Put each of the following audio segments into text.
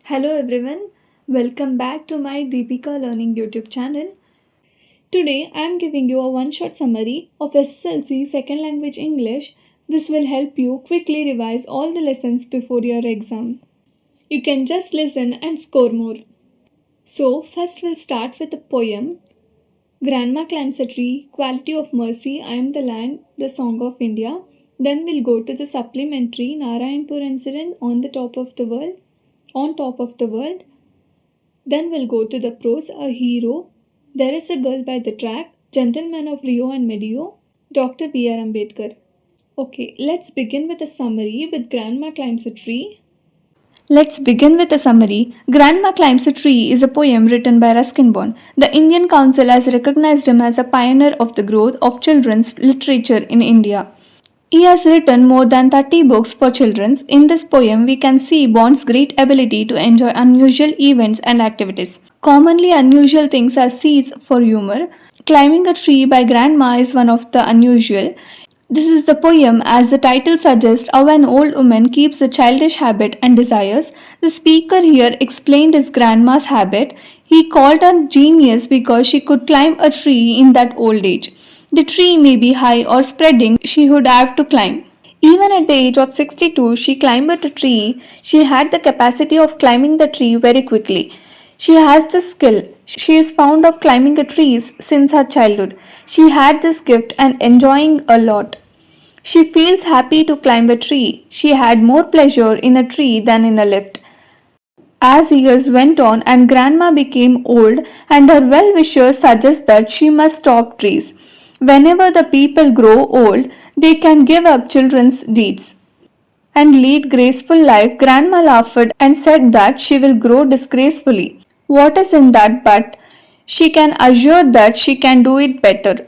Hello everyone, welcome back to my Deepika Learning YouTube channel. Today I am giving you a one-shot summary of SSLC Second Language English. This will help you quickly revise all the lessons before your exam. You can just listen and score more. So first we'll start with the poem. Grandma climbs a tree, quality of mercy, I am the land, the song of India. Then we'll go to the supplementary Narayanpur incident on top of the world. Then we'll go to the prose, a hero. There is a girl by the track, gentleman of Rio and Medio, Dr. B.R. Ambedkar. Okay, let's begin with a summary with Grandma Climbs a Tree. Let's begin with a summary. Grandma Climbs a Tree is a poem written by Ruskin Bond. The Indian Council has recognized him as a pioneer of the growth of children's literature in India. He has written more than 30 books for children. In this poem, we can see Bond's great ability to enjoy unusual events and activities. Commonly unusual things are seeds for humor. Climbing a tree by Grandma is one of the unusual. This is the poem, as the title suggests, how an old woman keeps the childish habit and desires. The speaker here explained his grandma's habit. He called her genius because she could climb a tree in that old age. The tree may be high or spreading, she would have to climb. Even at the age of 62, she climbed a tree. She had the capacity of climbing the tree very quickly. She has the skill. She is fond of climbing trees since her childhood. She had this gift and enjoying a lot. She feels happy to climb a tree. She had more pleasure in a tree than in a lift. As years went on and Grandma became old, and her well wishers suggest that she must stop trees. Whenever the people grow old, they can give up children's deeds and lead graceful life. Grandma laughed and said that she will grow disgracefully. What is in that but? She can assure that she can do it better.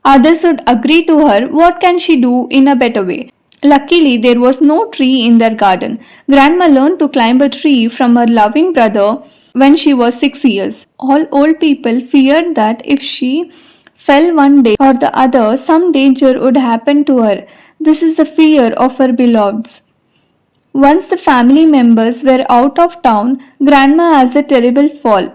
Others would agree to her. What can she do in a better way? Luckily, there was no tree in their garden. Grandma learned to climb a tree from her loving brother when she was 6 years. All old people feared that if she fell one day or the other, some danger would happen to her. This is the fear of her beloveds. Once the family members were out of town, Grandma has a terrible fall.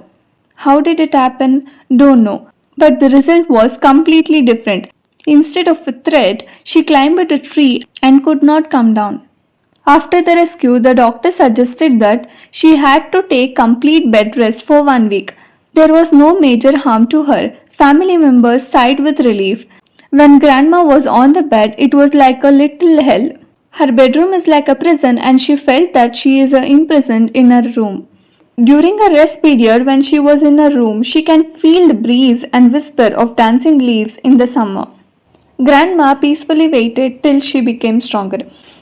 How did it happen? Don't know. But the result was completely different. Instead of a thread, she climbed a tree and could not come down. After the rescue, the doctor suggested that she had to take complete bed rest for 1 week. There was no major harm to her. Family members sighed with relief. When Grandma was on the bed, it was like a little hell. Her bedroom is like a prison, and she felt that she is imprisoned in her room. During a rest period, when she was in her room, she can feel the breeze and whisper of dancing leaves in the summer. Grandma peacefully waited till she became stronger.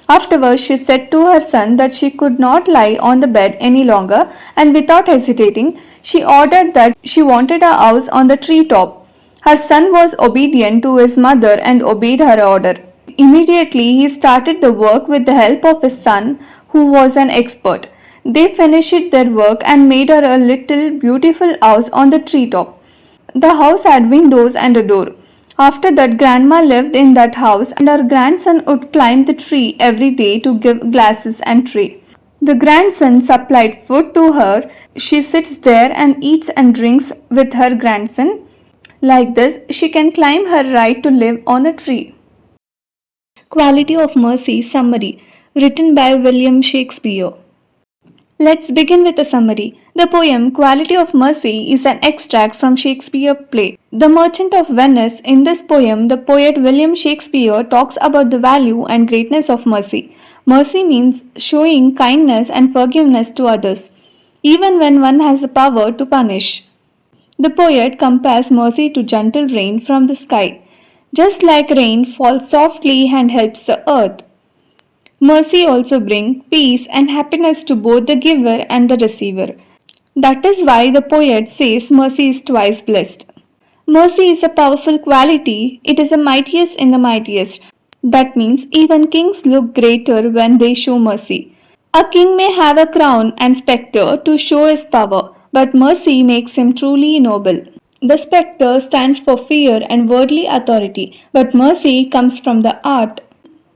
Afterwards, she said to her son that she could not lie on the bed any longer, and without hesitating, she ordered that she wanted a house on the tree top. Her son was obedient to his mother and obeyed her order. Immediately, he started the work with the help of his son, who was an expert. They finished their work and made her a little beautiful house on the treetop. The house had windows and a door. After that, Grandma lived in that house, and her grandson would climb the tree every day to give glasses and tray. The grandson supplied food to her. She sits there and eats and drinks with her grandson. Like this, she can claim her right to live on a tree. Quality of Mercy Summary, written by William Shakespeare. Let's begin with a summary. The poem Quality of Mercy is an extract from Shakespeare's play The Merchant of Venice. In this poem, the poet William Shakespeare talks about the value and greatness of mercy. Mercy means showing kindness and forgiveness to others, even when one has the power to punish. The poet compares mercy to gentle rain from the sky. Just like rain falls softly and helps the earth, mercy also brings peace and happiness to both the giver and the receiver. That is why the poet says mercy is twice blessed. Mercy is a powerful quality, it is the mightiest in the mightiest. That means even kings look greater when they show mercy. A king may have a crown and spectre to show his power, but mercy makes him truly noble. The spectre stands for fear and worldly authority, but mercy comes from the heart.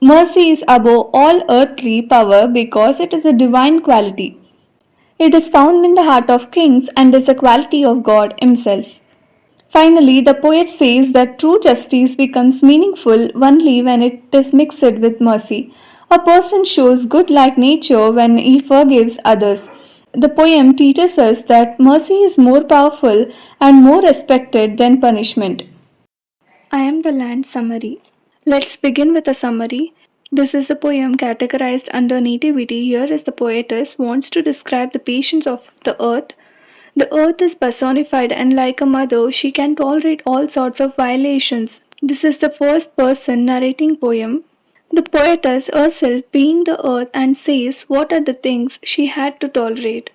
Mercy is above all earthly power because it is a divine quality. It is found in the heart of kings and is the quality of God Himself. Finally, the poet says that true justice becomes meaningful only when it is mixed with mercy. A person shows good like nature when he forgives others. The poem teaches us that mercy is more powerful and more respected than punishment. I am the land summary. Let's begin with a summary. This is the poem categorized under nativity. Here is the poetess wants to describe the patience of the earth. The earth is personified, and like a mother, she can tolerate all sorts of violations. This is the first person narrating poem. The poetess herself being the earth and says what are the things she had to tolerate.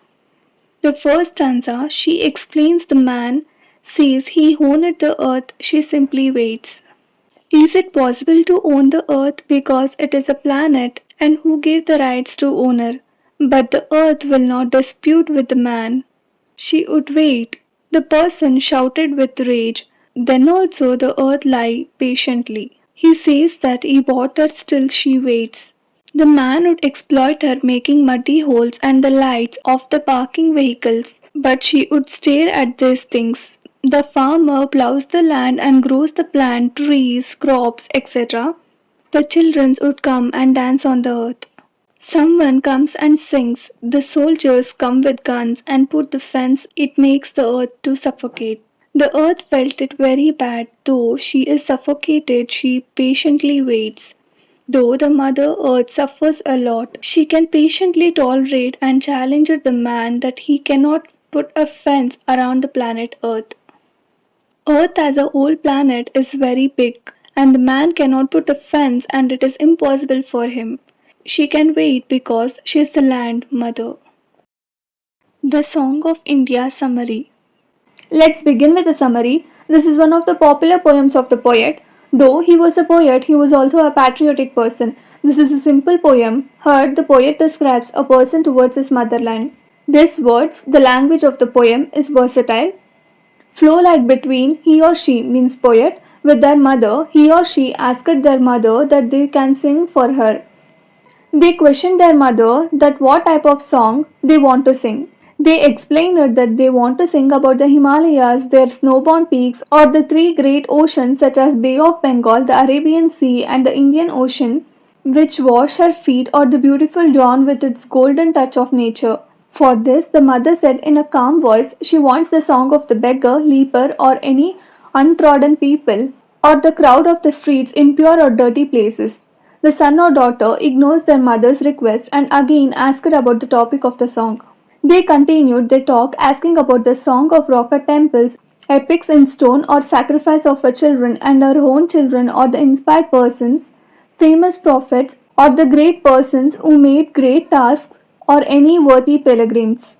The first stanza, she explains the man says he owned the earth, she simply waits. Is it possible to own the earth because it is a planet and who gave the rights to owner? But the earth will not dispute with the man. She would wait. The person shouted with rage. Then also the earth lie patiently. He says that he bought her still she waits. The man would exploit her making muddy holes and the lights of the parking vehicles, but she would stare at these things. The farmer plows the land and grows the plant, trees, crops, etc. The children would come and dance on the earth. Someone comes and sings. The soldiers come with guns and put the fence. It makes the earth to suffocate. The earth felt it very bad. Though she is suffocated, she patiently waits. Though the mother earth suffers a lot, she can patiently tolerate and challenge the man that he cannot put a fence around the planet earth. Earth as a whole planet is very big, and the man cannot put a fence and it is impossible for him. She can wait because she is the land mother. The Song of India Summary. Let's begin with the summary. This is one of the popular poems of the poet. Though he was a poet, he was also a patriotic person. This is a simple poem. Here, the poet describes a person towards his motherland. These words, the language of the poem, is versatile. Flow like between he or she means poet. With their mother, he or she asked their mother that they can sing for her. They questioned their mother that what type of song they want to sing. They explained that they want to sing about the Himalayas, their snowbound peaks, or the three great oceans such as Bay of Bengal, the Arabian Sea, and the Indian Ocean, which wash her feet, or the beautiful dawn with its golden touch of nature. For this, the mother said in a calm voice, she wants the song of the beggar, leper, or any untrodden people, or the crowd of the streets, impure or dirty places. The son or daughter ignores their mother's request and again asked about the topic of the song. They continued their talk asking about the song of rock temples, epics in stone or sacrifice of her children and her own children or the inspired persons, famous prophets or the great persons who made great tasks or any worthy pilgrims.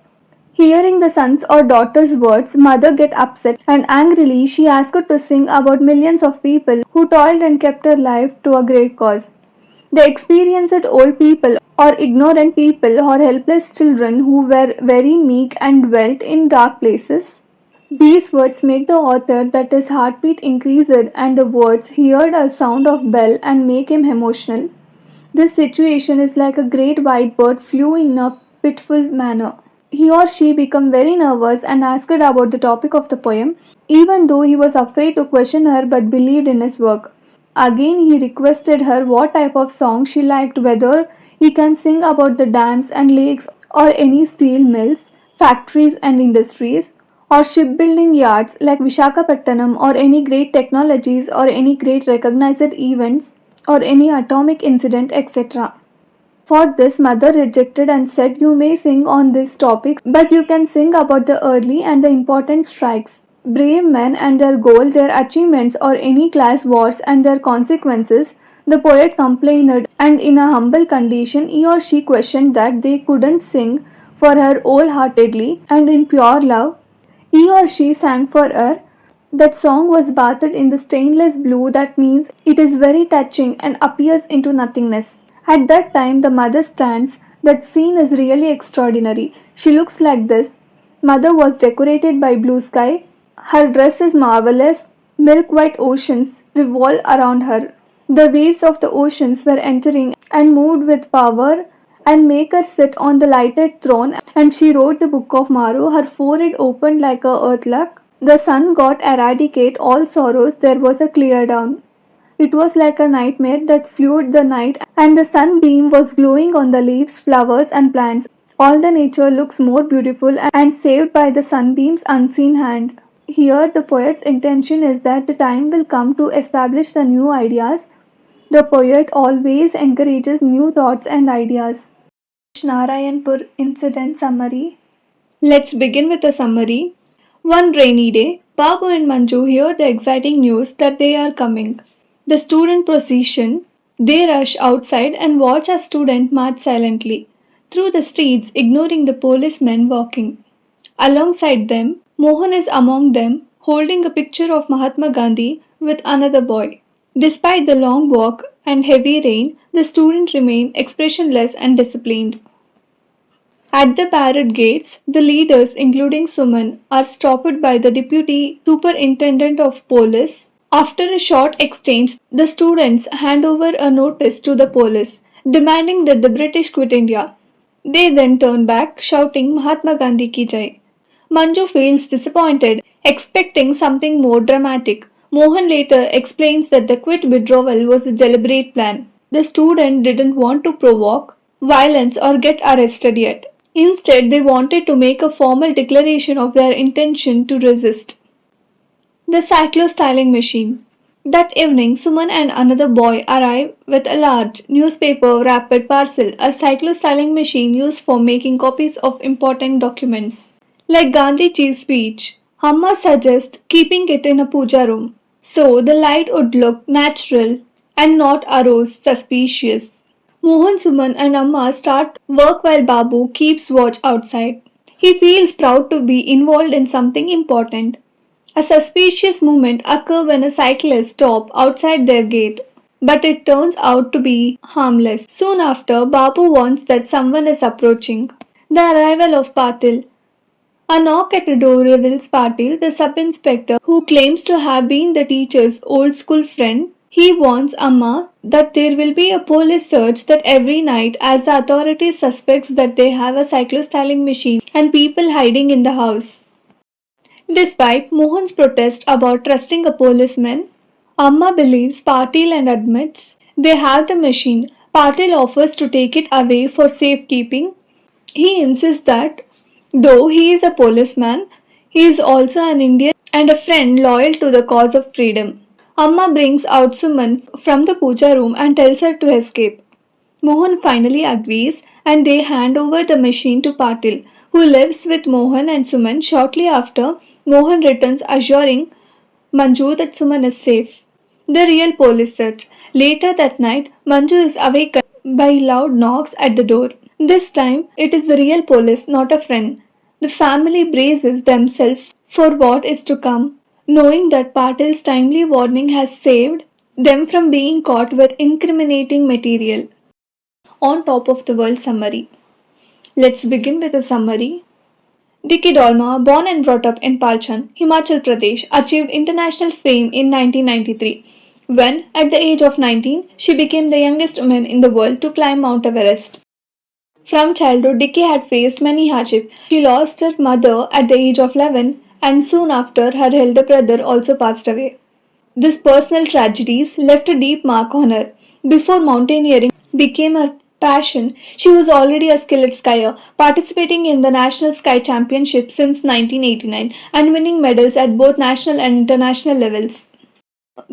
Hearing the son's or daughter's words, mother get upset and angrily she asked to sing about millions of people who toiled and kept her life to a great cause. They experienced old people or ignorant people or helpless children who were very meek and dwelt in dark places. These words make the author that his heartbeat increased and the words heard a sound of bell and make him emotional. This situation is like a great white bird flew in a pitiful manner. He or she became very nervous and asked about the topic of the poem, even though he was afraid to question her but believed in his work. Again, he requested her what type of song she liked, whether he can sing about the dams and lakes or any steel mills, factories and industries, or shipbuilding yards like Vishakhapatnam or any great technologies or any great recognized events or any atomic incident, etc. For this, mother rejected and said, you may sing on these topics, but you can sing about the early and the important strikes, brave men and their goal, their achievements, or any class wars and their consequences. The poet complained, and in a humble condition, he or she questioned that they couldn't sing for her wholeheartedly and in pure love. He or she sang for her. That song was bathed in the stainless blue, that means it is very touching and appears into nothingness. At that time, the mother stands. That scene is really extraordinary. She looks like this. Mother was decorated by blue sky. Her dress is marvelous. Milk white oceans revolve around her. The waves of the oceans were entering and moved with power and make her sit on the lighted throne, and she wrote the book of Maru, her forehead opened like a earthquake. The sun god eradicate all sorrows, there was a clear dawn. It was like a nightmare that flued the night, and the sunbeam was glowing on the leaves, flowers, and plants. All the nature looks more beautiful and saved by the sunbeam's unseen hand. Here, the poet's intention is that the time will come to establish the new ideas. The poet always encourages new thoughts and ideas. Narayanpur Incident Summary. Let's begin with a summary. One rainy day, Babu and Manju hear the exciting news that they are coming. The student procession. They rush outside and watch a student march silently through the streets, ignoring the policemen walking. Alongside them, Mohan is among them, holding a picture of Mahatma Gandhi with another boy. Despite the long walk and heavy rain, the students remain expressionless and disciplined. At the parade gates, the leaders, including Suman, are stopped by the deputy superintendent of police. After a short exchange, the students hand over a notice to the police, demanding that the British quit India. They then turn back, shouting Mahatma Gandhi ki jai. Manju feels disappointed, expecting something more dramatic. Mohan later explains that the quit withdrawal was a deliberate plan. The student didn't want to provoke violence or get arrested yet. Instead, they wanted to make a formal declaration of their intention to resist. The cyclo-styling machine. That evening, Suman and another boy arrive with a large newspaper wrapped parcel, a cyclo-styling machine used for making copies of important documents. Like Gandhiji's speech, Amma suggests keeping it in a puja room, so the light would look natural and not arouse suspicious. Mohan, Suman and Amma start work while Babu keeps watch outside. He feels proud to be involved in something important. A suspicious moment occurs when a cyclist stops outside their gate, but it turns out to be harmless. Soon after, Babu warns that someone is approaching. The arrival of Patil. A knock at the door reveals Patil, the sub-inspector who claims to have been the teacher's old school friend. He warns Amma that there will be a police search that every night as the authorities suspects that they have a cyclo-styling machine and people hiding in the house. Despite Mohan's protest about trusting a policeman, Amma believes Patil and admits they have the machine. Patil offers to take it away for safekeeping. He insists that though he is a policeman, he is also an Indian and a friend loyal to the cause of freedom. Amma brings out Suman from the puja room and tells her to escape. Mohan finally agrees and they hand over the machine to Patil, who lives with Mohan and Suman. Shortly after, Mohan returns assuring Manju that Suman is safe. The real police search. Later that night, Manju is awakened by loud knocks at the door. This time, it is the real police, not a friend. The family braces themselves for what is to come, knowing that Patil's timely warning has saved them from being caught with incriminating material. On top of the world summary. Let's begin with a summary. Dicky Dolma, born and brought up in Palchan, Himachal Pradesh, achieved international fame in 1993 when, at the age of 19, she became the youngest woman in the world to climb Mount Everest. From childhood, Dicky had faced many hardships. She lost her mother at the age of 11, and soon after, her elder brother also passed away. These personal tragedies left a deep mark on her. Before mountaineering became her passion, she was already a skilled skier, participating in the National Ski Championship since 1989 and winning medals at both national and international levels.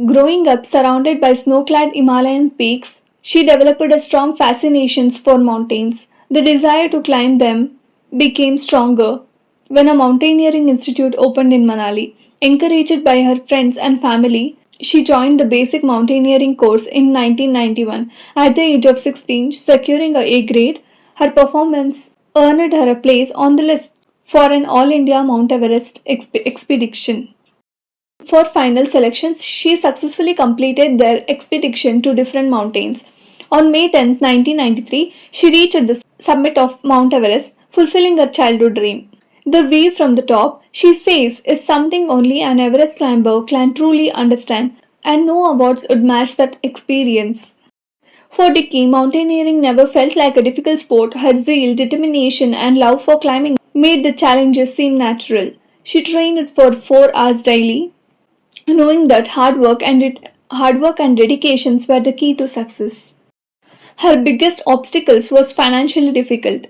Growing up surrounded by snow-clad Himalayan peaks, she developed a strong fascination for mountains. The desire to climb them became stronger when a mountaineering institute opened in Manali. Encouraged by her friends and family, she joined the basic mountaineering course in 1991. At the age of 16, securing a A grade, her performance earned her a place on the list for an All India Mount Everest expedition. For final selections, she successfully completed their expedition to different mountains. On May 10, 1993, she reached the summit of Mount Everest, fulfilling her childhood dream. The view from the top, she says, is something only an Everest climber can truly understand, and no awards would match that experience. For Dicky, mountaineering never felt like a difficult sport. Her zeal, determination, and love for climbing made the challenges seem natural. She trained for 4 hours daily, knowing that hard work and dedications were the key to success. Her biggest obstacles was financially difficult.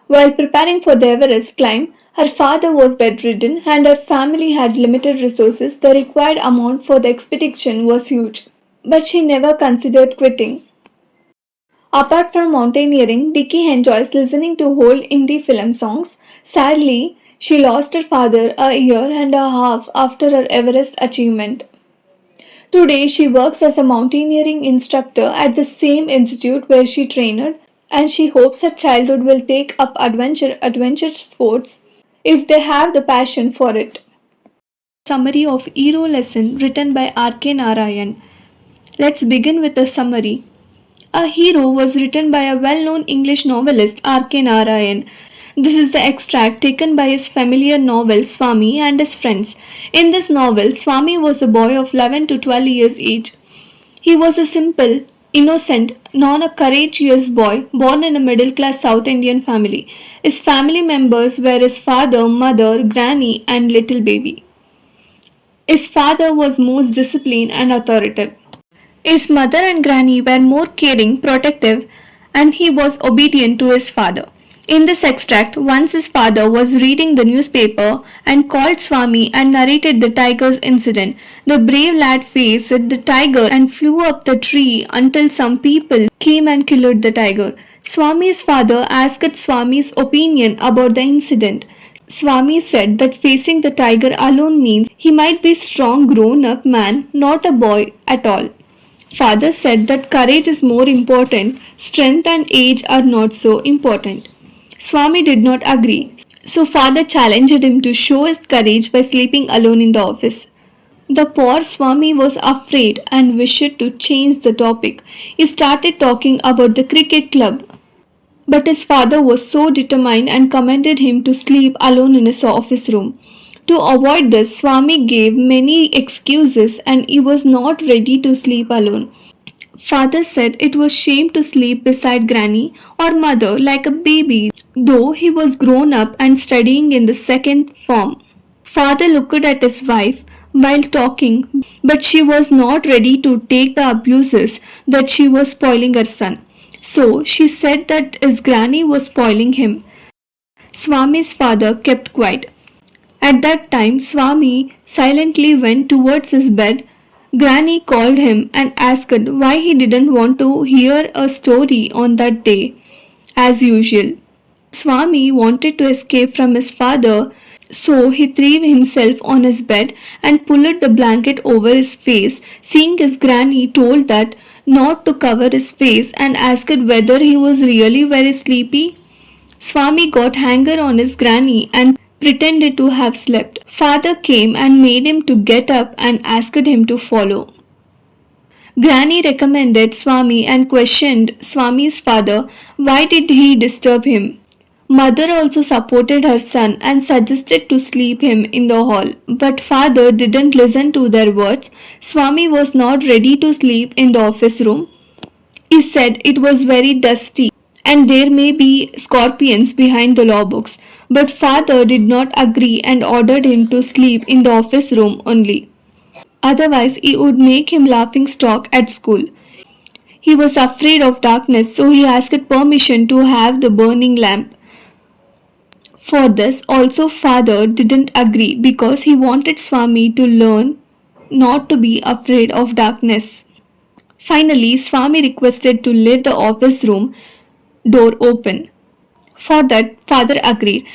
While preparing for the Everest climb, her father was bedridden and her family had limited resources. The required amount for the expedition was huge, but she never considered quitting. Apart from mountaineering, Dicky enjoys listening to old indie film songs. Sadly, she lost her father a year and a half after her Everest achievement. Today, she works as a mountaineering instructor at the same institute where she trained, and she hopes her childhood will take up adventure sports if they have the passion for it. Summary of Hero Lesson written by R.K. Narayan. Let's begin with a summary. A Hero was written by a well-known English novelist R.K. Narayan. This is the extract taken by his familiar novel Swami and his friends. In this novel, Swami was a boy of 11 to 12 years age. He was a simple, innocent, non-courageous boy born in a middle-class South Indian family. His family members were his father, mother, granny, and little baby. His father was most disciplined and authoritative. His mother and granny were more caring, protective, and he was obedient to his father. In this extract, once his father was reading the newspaper and called Swami and narrated the tiger's incident. The brave lad faced the tiger and flew up the tree until some people came and killed the tiger. Swami's father asked Swami's opinion about the incident. Swami said that facing the tiger alone means he might be a strong grown up man, not a boy at all. Father said that courage is more important, strength and age are not so important. Swami did not agree, so father challenged him to show his courage by sleeping alone in the office. The poor Swami was afraid and wished to change the topic. He started talking about the cricket club. But his father was so determined and commanded him to sleep alone in his office room. To avoid this, Swami gave many excuses and he was not ready to sleep alone. Father said it was shame to sleep beside granny or mother like a baby, though he was grown up and studying in the second form. Father looked at his wife while talking, but she was not ready to take the abuses that she was spoiling her son. So she said that his granny was spoiling him. Swami's father kept quiet. At that time, Swami silently went towards his bed. Granny called him and asked why he didn't want to hear a story on that day, as usual. Swami wanted to escape from his father, so he threw himself on his bed and pulled the blanket over his face. Seeing his granny told that not to cover his face and asked whether he was really very sleepy. Swami got anger on his granny and pretended to have slept. Father came and made him to get up and asked him to follow. Granny recommended Swami and questioned Swami's father why did he disturb him. Mother also supported her son and suggested to sleep him in the hall, but father didn't listen to their words. Swami was not ready to sleep in the office room. He said it was very dusty and there may be scorpions behind the law books, but father did not agree and ordered him to sleep in the office room only. Otherwise, he would make him laughing stock at school. He was afraid of darkness, so he asked permission to have the burning lamp. For this, also father didn't agree because he wanted Swami to learn not to be afraid of darkness. Finally, Swami requested to leave the office room door open. For that, father agreed.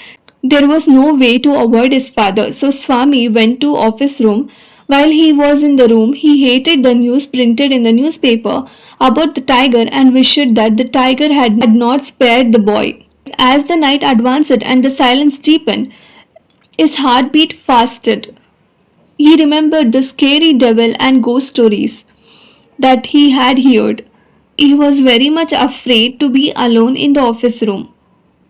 There was no way to avoid his father, so Swami went to office room. While he was in the room, he hated the news printed in the newspaper about the tiger and wished that the tiger had not spared the boy. As the night advanced and the silence deepened, his heartbeat fasted. He remembered the scary devil and ghost stories that he had heard. He was very much afraid to be alone in the office room.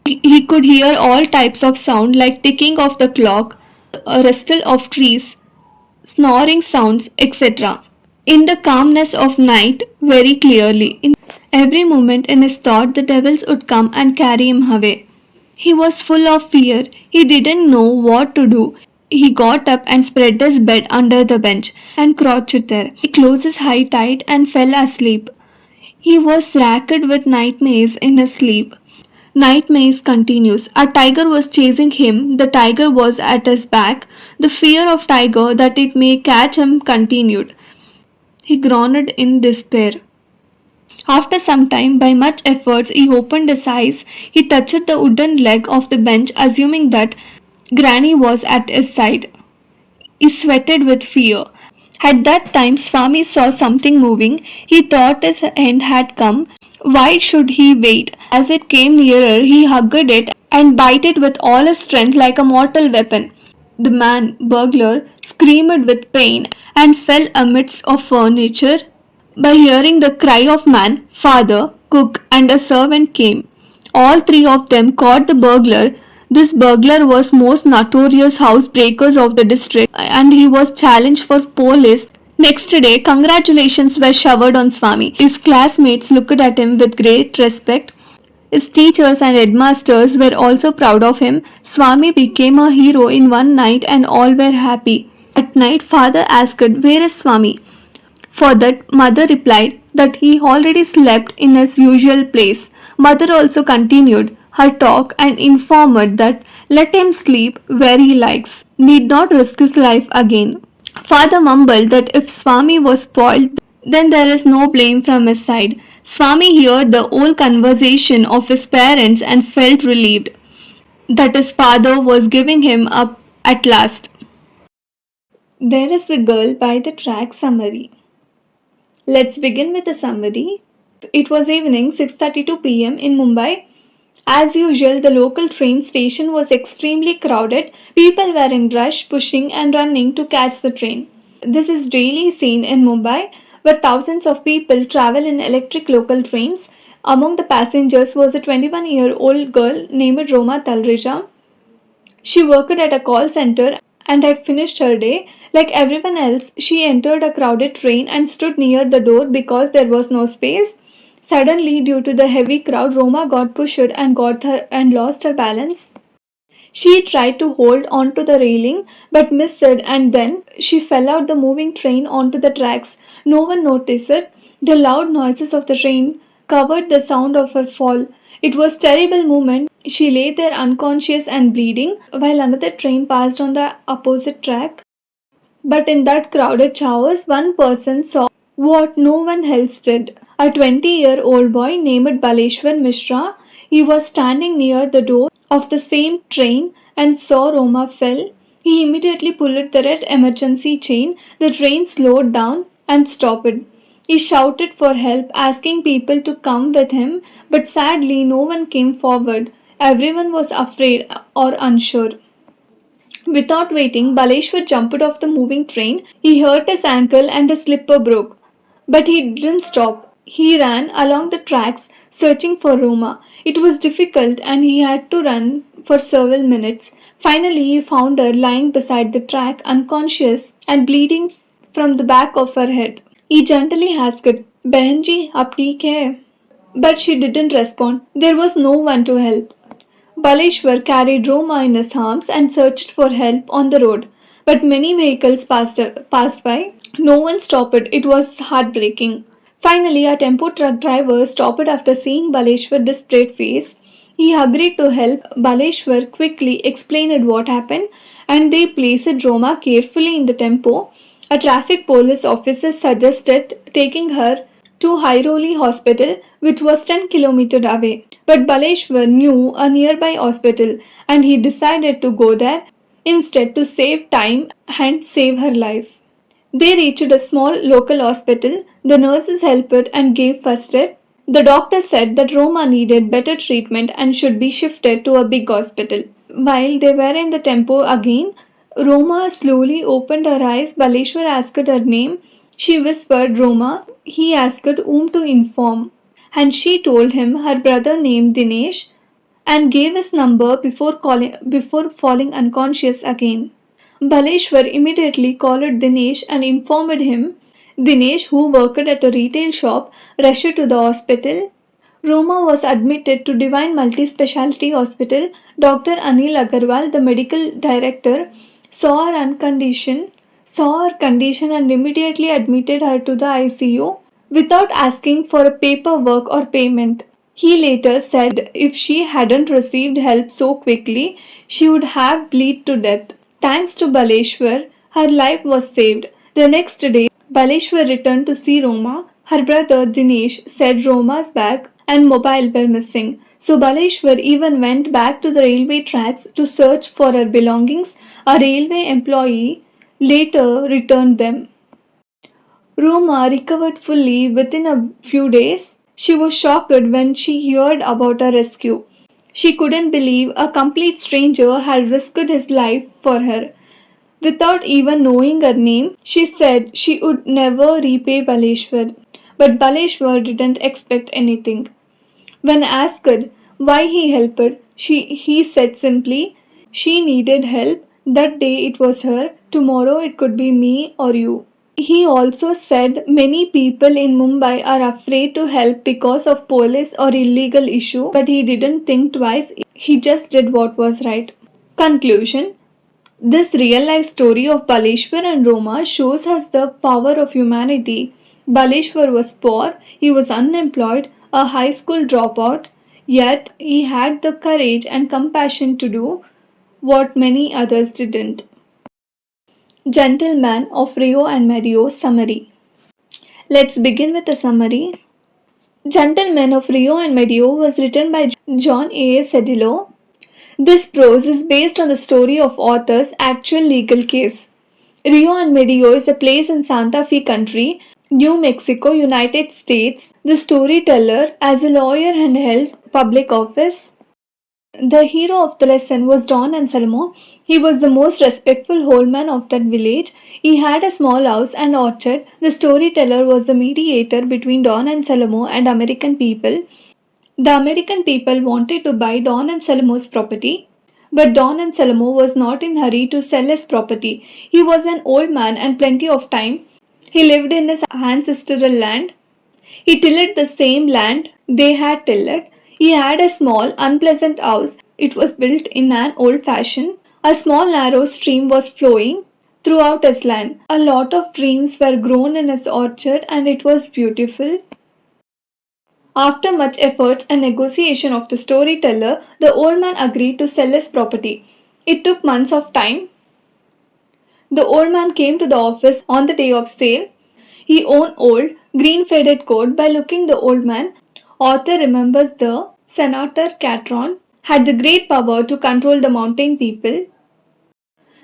He could hear all types of sound like ticking of the clock, a rustle of trees, snoring sounds, etc. In the calmness of night very clearly. Every moment in his thought the devils would come and carry him away. He was full of fear. He didn't know what to do. He got up and spread his bed under the bench and crouched there. He closed his eyes tight and fell asleep. He was racked with nightmares in his sleep. Nightmares continues. A tiger was chasing him. The tiger was at his back. The fear of tiger that it may catch him continued. He groaned in despair. After some time, by much efforts, he opened his eyes. He touched the wooden leg of the bench, assuming that Granny was at his side. He sweated with fear. At that time, Swami saw something moving. He thought his end had come. Why should he wait? As it came nearer, he hugged it and bit it with all his strength like a mortal weapon. The man, burglar, screamed with pain and fell amidst of furniture. By hearing the cry of man, father, cook, and a servant came. All three of them caught the burglar. This burglar was most notorious housebreakers of the district and he was challenged for police. Next day, congratulations were showered on Swami. His classmates looked at him with great respect. His teachers and headmasters were also proud of him. Swami became a hero in one night and all were happy. At night, father asked, "Where is Swami?" For that, mother replied that he already slept in his usual place. Mother also continued her talk and informed that let him sleep where he likes, need not risk his life again. Father mumbled that if Swami was spoiled, then there is no blame from his side. Swami heard the whole conversation of his parents and felt relieved that his father was giving him up at last. There is the girl by the track summary. Let's begin with the summary. It was evening 6:32 p.m. in Mumbai. As usual, the local train station was extremely crowded. People were in rush, pushing and running to catch the train. This is daily seen in Mumbai, where thousands of people travel in electric local trains. Among the passengers was a 21-year-old girl named Roma Talreja. She worked at a call center and had finished her day. Like everyone else, she entered a crowded train and stood near the door because there was no space. Suddenly, due to the heavy crowd, Roma got pushed and lost her balance. She tried to hold onto the railing but missed it and then she fell out the moving train onto the tracks. No one noticed it. The loud noises of the train covered the sound of her fall. It was a terrible moment. She lay there unconscious and bleeding while another train passed on the opposite track. But in that crowded chaos, one person saw what no one else did. A 20-year-old boy named Baleshwar Mishra. He was standing near the door of the same train and saw Roma fell. He immediately pulled the red emergency chain. The train slowed down and stopped. He shouted for help, asking people to come with him, but sadly no one came forward. Everyone was afraid or unsure. Without waiting, Baleshwar jumped off the moving train. He hurt his ankle and his slipper broke. But he didn't stop. He ran along the tracks searching for Roma. It was difficult and he had to run for several minutes. Finally, he found her lying beside the track, unconscious and bleeding from the back of her head. He gently asked, "Behenji, ab theek hai?" But she didn't respond. There was no one to help. Baleshwar carried Roma in his arms and searched for help on the road. But many vehicles passed by. No one stopped. It was heartbreaking. Finally, a tempo truck driver stopped after seeing Baleshwar's desperate face. He agreed to help. Baleshwar quickly explained what happened and they placed Roma carefully in the tempo. A traffic police officer suggested taking her to Hairoli Hospital, which was 10 kilometers away. But Baleshwar knew a nearby hospital and he decided to go there instead to save time and save her life. They reached a small local hospital. The nurses helped and gave first aid. The doctor said that Roma needed better treatment and should be shifted to a big hospital. While they were in the tempo again, Roma slowly opened her eyes. Baleshwar asked her name. She whispered Roma. He asked whom to inform. And she told him her brother named Dinesh and gave his number before falling unconscious again. Baleshwar immediately called Dinesh and informed him Dinesh, who worked at a retail shop, rushed to the hospital. Roma was admitted to Divine Multi-Speciality Hospital. Dr. Anil Agarwal, the medical director, saw her condition and immediately admitted her to the ICU without asking for paperwork or payment. He later said if she hadn't received help so quickly, she would have bled to death. Thanks to Baleshwar, her life was saved. The next day, Baleshwar returned to see Roma. Her brother Dinesh said Roma's bag and mobile were missing. So Baleshwar even went back to the railway tracks to search for her belongings. A railway employee later returned them. Roma recovered fully within a few days. She was shocked when she heard about her rescue. She couldn't believe a complete stranger had risked his life for her. Without even knowing her name, she said she would never repay Baleshwar. But Baleshwar didn't expect anything. When asked why he helped, he said simply, she needed help. That day it was her, tomorrow it could be me or you. He also said many people in Mumbai are afraid to help because of police or illegal issue, but he didn't think twice. He just did what was right. Conclusion. This real life story of Baleshwar and Roma shows us the power of humanity. Baleshwar was poor, he was unemployed, a high school dropout, yet he had the courage and compassion to do what many others didn't. Gentleman of Rio and Medio Summary. Let's begin with a summary. Gentleman of Rio and Medio was written by John A. Sedillo. This prose is based on the story of author's actual legal case. Rio and Medio is a place in Santa Fe County, New Mexico, United States. The storyteller, as a lawyer and held public office, the hero of the lesson was Don Anselmo. He was the most respectful old man of that village. He had a small house and orchard. The storyteller was the mediator between Don Anselmo and American people. The American people wanted to buy Don Anselmo's property, but Don Anselmo was not in a hurry to sell his property. He was an old man and plenty of time. He lived in his ancestral land. He tilled the same land they had tilled. He had a small, unpleasant house. It was built in an old fashion. A small, narrow stream was flowing throughout his land. A lot of trees were grown in his orchard, and it was beautiful. After much effort and negotiation of the storyteller, the old man agreed to sell his property. It took months of time. The old man came to the office on the day of sale. He owned old, green faded coat. By looking the old man, author remembers the Senator Catron had the great power to control the mountain people.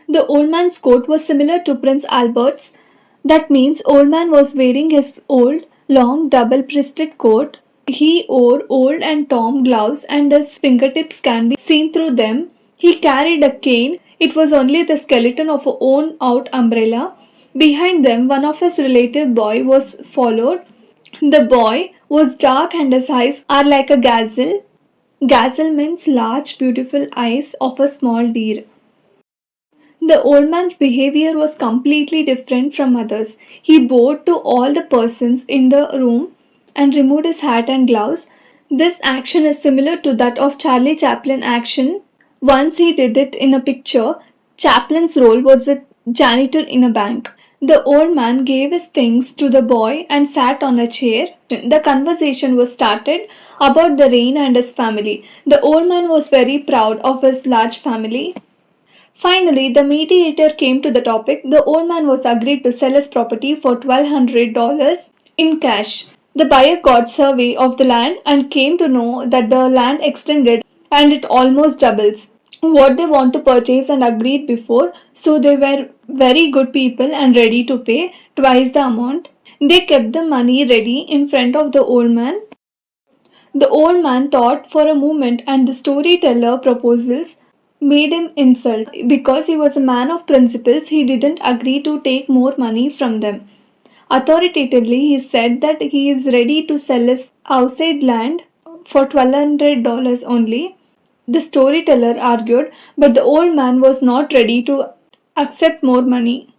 The old man's coat was similar to Prince Albert's. That means old man was wearing his old, long, double-breasted coat. He wore old and torn gloves and his fingertips can be seen through them. He carried a cane. It was only the skeleton of a worn-out umbrella. Behind them, one of his relative boy was followed. The boy was dark and his eyes are like a gazelle. Gazelle means large, beautiful eyes of a small deer. The old man's behavior was completely different from others. He bowed to all the persons in the room and removed his hat and gloves. This action is similar to that of Charlie Chaplin action. Once he did it in a picture. Chaplin's role was the janitor in a bank. The old man gave his things to the boy and sat on a chair. The conversation was started about the rain and his family. The old man was very proud of his large family. Finally, the mediator came to the topic. The old man was agreed to sell his property for $1,200 in cash. The buyer got survey of the land and came to know that the land extended and it almost doubles what they want to purchase and agreed before, so they were very good people and ready to pay twice the amount. They kept the money ready in front of the old man. The old man thought for a moment and the storyteller proposals made him insult. Because he was a man of principles, he didn't agree to take more money from them. Authoritatively, he said that he is ready to sell his outside land for $1,200 only. The storyteller argued, but the old man was not ready to accept more money.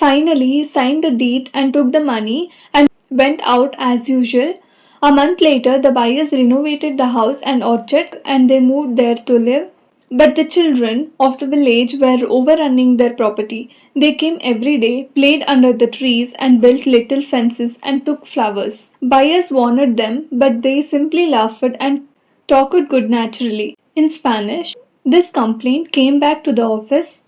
Finally, he signed the deed and took the money and went out as usual. A month later, the buyers renovated the house and orchard and they moved there to live. But the children of the village were overrunning their property. They came every day, played under the trees, and built little fences and took flowers. Buyers warned them, but they simply laughed and talked good naturally. In Spanish, this complaint came back to the office.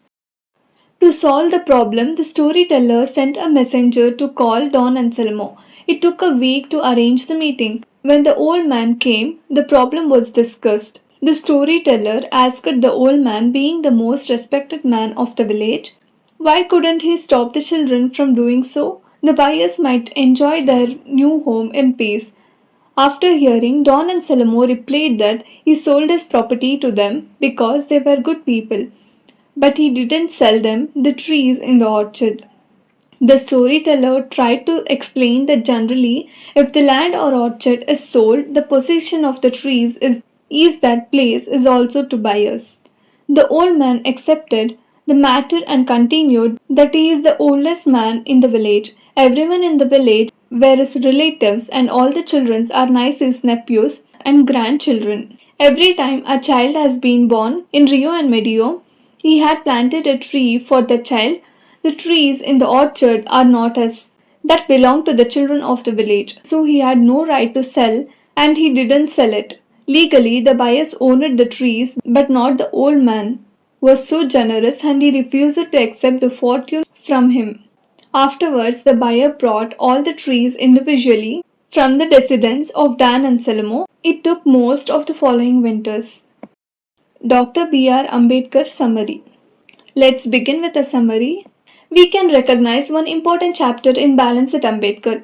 To solve the problem, the storyteller sent a messenger to call Don Anselmo. It took a week to arrange the meeting. When the old man came, the problem was discussed. The storyteller asked the old man, being the most respected man of the village, why couldn't he stop the children from doing so? The buyers might enjoy their new home in peace. After hearing, Don Anselmo replied that he sold his property to them because they were good people, but he didn't sell them the trees in the orchard. The storyteller tried to explain that generally, if the land or orchard is sold, the possession of the trees is that place is also to buyers. The old man accepted the matter and continued that he is the oldest man in the village. Everyone in the village were his relatives, and all the children are nice his nephews and grandchildren. Every time a child has been born in Rio and Medio, he had planted a tree for the child. The trees in the orchard are not his, that belong to the children of the village. So he had no right to sell and he didn't sell it. Legally, the buyers owned the trees, but not the old man was so generous and he refused to accept the fortune from him. Afterwards, the buyer brought all the trees individually from the residence of Dan Anselmo. It took most of the following winters. Dr. B.R. Ambedkar's summary. Let's begin with a summary. We can recognize one important chapter in Balanced Ambedkar.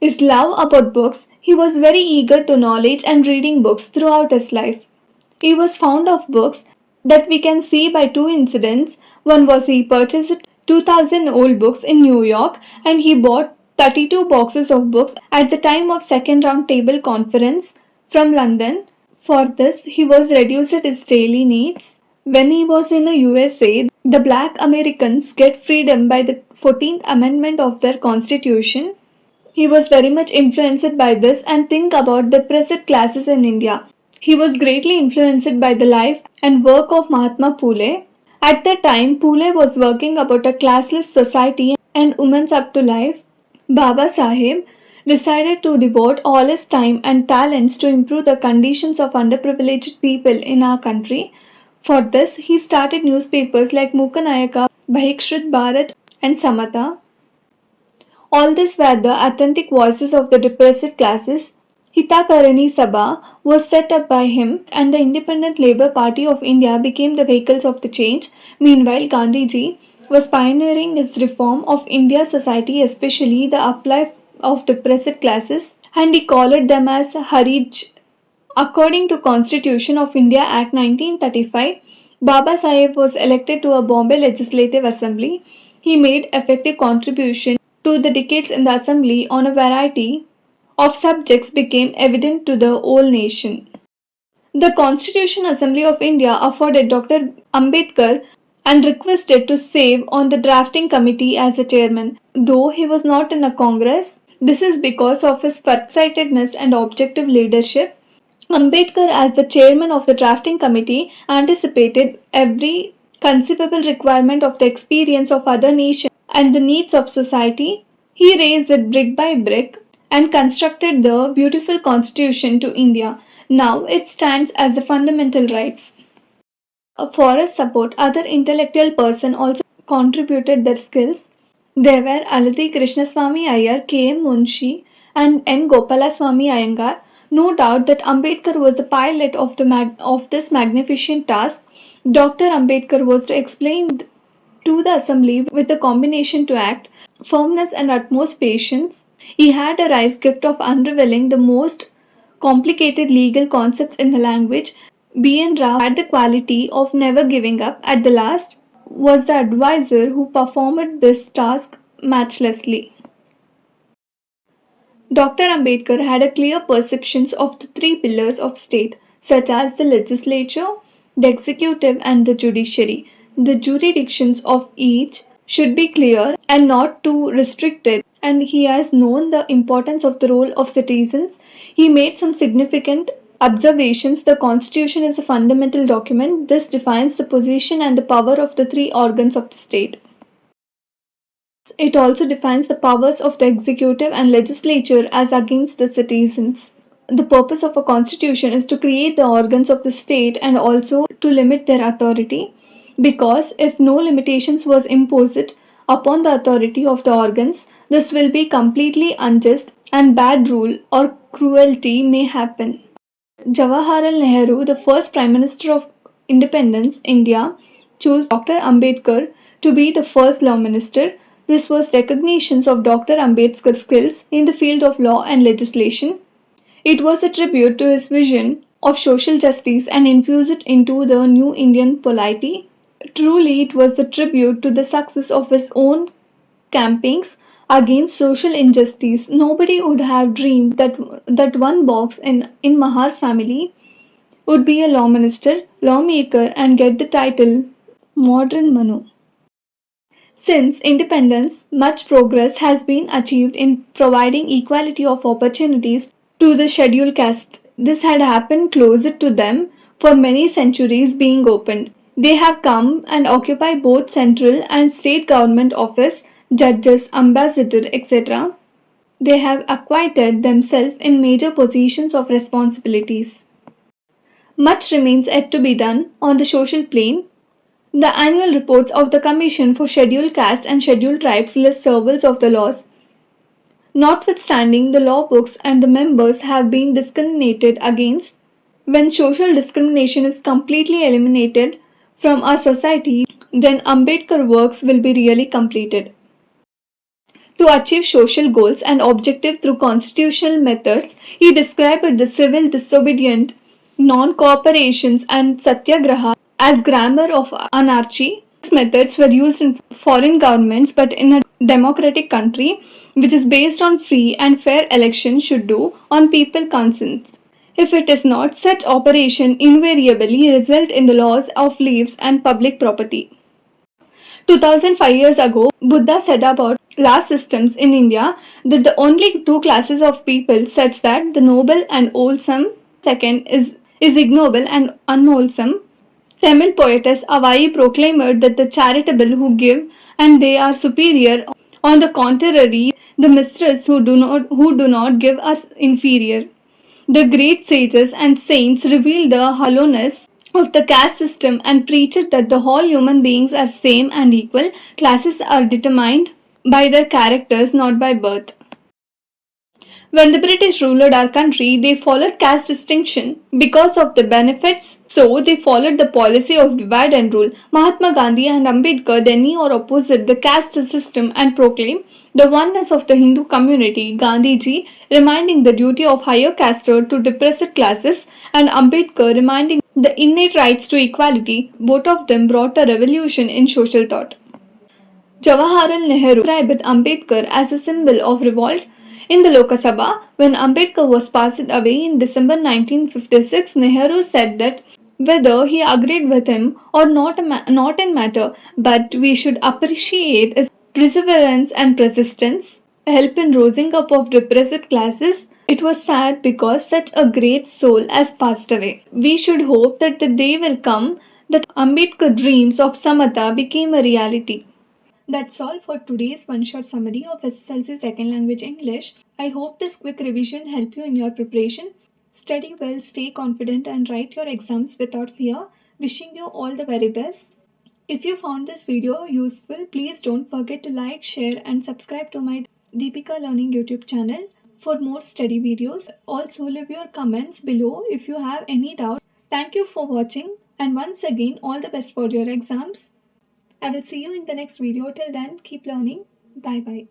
His love about books. He was very eager to knowledge and reading books throughout his life. He was fond of books that we can see by two incidents. One was he purchased 2000 old books in New York and he bought 32 boxes of books at the time of second round table conference from London. For this, he was reduced his daily needs. When he was in the USA, the black Americans get freedom by the 14th Amendment of their Constitution. He was very much influenced by this and think about the depressed classes in India. He was greatly influenced by the life and work of Mahatma Phule. At that time, Phule was working about a classless society and women's up to life. Baba Sahib decided to devote all his time and talents to improve the conditions of underprivileged people in our country. For this, he started newspapers like Mukanayaka, Bhikshrit Bharat, and Samata. All these were the authentic voices of the depressed classes. Hitakarani Sabha was set up by him and the Independent Labour Party of India became the vehicles of the change. Meanwhile, Gandhiji was pioneering his reform of India's society, especially the uplift of depressed classes, and he called them as Harij. According to Constitution of India Act 1935, Baba Sahib was elected to a Bombay Legislative Assembly. He made effective contribution to the decades in the assembly on a variety of subjects became evident to the whole nation. The Constitution Assembly of India afforded Dr. Ambedkar and requested to serve on the drafting committee as a chairman, though he was not in a Congress. This is because of his farsightedness and objective leadership. Ambedkar, as the chairman of the drafting committee, anticipated every conceivable requirement of the experience of other nations and the needs of society. He raised it brick by brick and constructed the beautiful constitution to India. Now it stands as the fundamental rights. For his support, other intellectual persons also contributed their skills. There were Alati Krishnaswamy Iyer, K.M. Munshi, and N. Gopalaswamy Iyengar. No doubt that Ambedkar was the pilot of, of this magnificent task. Dr. Ambedkar was to explain to the assembly with a combination to act, firmness and utmost patience. He had a rare gift of unraveling the most complicated legal concepts in a language. B.N. Rao had the quality of never giving up. At the last, was the advisor who performed this task matchlessly. Dr. Ambedkar had a clear perception of the three pillars of state, such as the legislature, the executive, and the judiciary. The jurisdictions of each should be clear and not too restricted, and he has known the importance of the role of citizens. He made some significant observations. The Constitution is a fundamental document. This defines the position and the power of the three organs of the state. It also defines the powers of the executive and legislature as against the citizens. The purpose of a constitution is to create the organs of the state and also to limit their authority, because if no limitations was imposed upon the authority of the organs, this will be completely unjust and bad rule or cruelty may happen. Jawaharlal Nehru, the first Prime Minister of Independence India, chose Dr. Ambedkar to be the first Law Minister. This was recognition of Dr. Ambedkar's skills in the field of law and legislation. It was a tribute to his vision of social justice and infused it into the new Indian polity. Truly, it was a tribute to the success of his own campaigns against social injustice. Nobody would have dreamed that one box in Mahar family would be a law minister, lawmaker, and get the title Modern Manu. Since independence, much progress has been achieved in providing equality of opportunities to the scheduled caste. This had happened closer to them for many centuries being opened. They have come and occupy both central and state government office, judges, ambassador, etc. They have acquitted themselves in major positions of responsibilities. Much remains yet to be done on the social plane. The annual reports of the Commission for Scheduled Castes and Scheduled Tribes list several of the laws. Notwithstanding, the law books and the members have been discriminated against. When social discrimination is completely eliminated from our society, then Ambedkar works will be really completed. To achieve social goals and objectives through constitutional methods, he described the civil disobedient, non-cooperations and satyagraha as grammar of anarchy. These methods were used in foreign governments, but in a democratic country which is based on free and fair elections should do on people consent. If it is not, such operation invariably result in the loss of lives and public property. 2005 years ago, Buddha said about caste systems in India that the only two classes of people such that the noble and wholesome, second is ignoble and unwholesome. Tamil poetess Avai proclaimed that the charitable who give and they are superior. On the contrary, the mistress who do not give are inferior. The great sages and saints revealed the hollowness of the caste system and preached that the whole human beings are same and equal. Classes are determined by their characters, not by birth. When the British ruled our country, they followed caste distinction because of the benefits. So they followed the policy of divide and rule. Mahatma Gandhi and Ambedkar then or opposite the caste system and proclaimed the oneness of the Hindu community. Gandhiji reminding the duty of higher caste to depressed classes, and Ambedkar reminding the innate rights to equality. Both of them brought a revolution in social thought. Jawaharlal Nehru described Ambedkar as a symbol of revolt. In the Lok Sabha, when Ambedkar was passed away in December 1956, Nehru said that whether he agreed with him or not in matter, but we should appreciate his perseverance and persistence, help in rising up of depressed classes. It was sad because such a great soul has passed away. We should hope that the day will come that Ambedkar dreams of Samata became a reality. That's all for today's one-shot summary of SSLC Second Language English. I hope this quick revision helped you in your preparation. Study well, stay confident and write your exams without fear. Wishing you all the very best. If you found this video useful, please don't forget to like, share and subscribe to my Deepika Learning YouTube channel for more study videos. Also leave your comments below if you have any doubt. Thank you for watching and once again all the best for your exams. I will see you in the next video. Till then, keep learning. Bye bye.